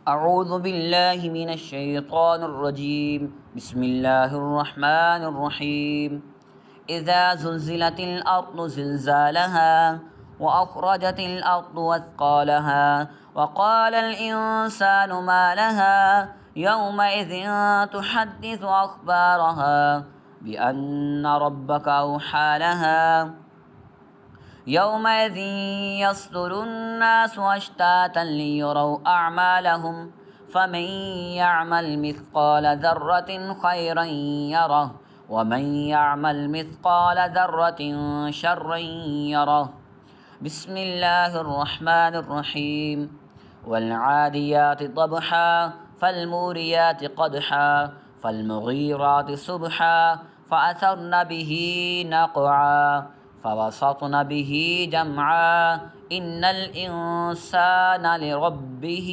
أعوذ بالله من الشيطان الرجيم. بسم الله الرحمن الرحيم. إذا زلزلت الأرض زلزالها وأخرجت الأرض أثقالها وقال الإنسان ما لها يومئذ تحدث أخبارها بأن ربك أوحى لها يومئذ يصدر الناس أشتاتا ليروا أعمالهم فمن يعمل مثقال ذرة خيرا يره ومن يعمل مثقال ذرة شرا يره. بسم الله الرحمن الرحيم. والعاديات ضبحا فالموريات قدحا فالمغيرات صبحا فأثرن به نقعا فوسطن به جمعا إن الإنسان لربه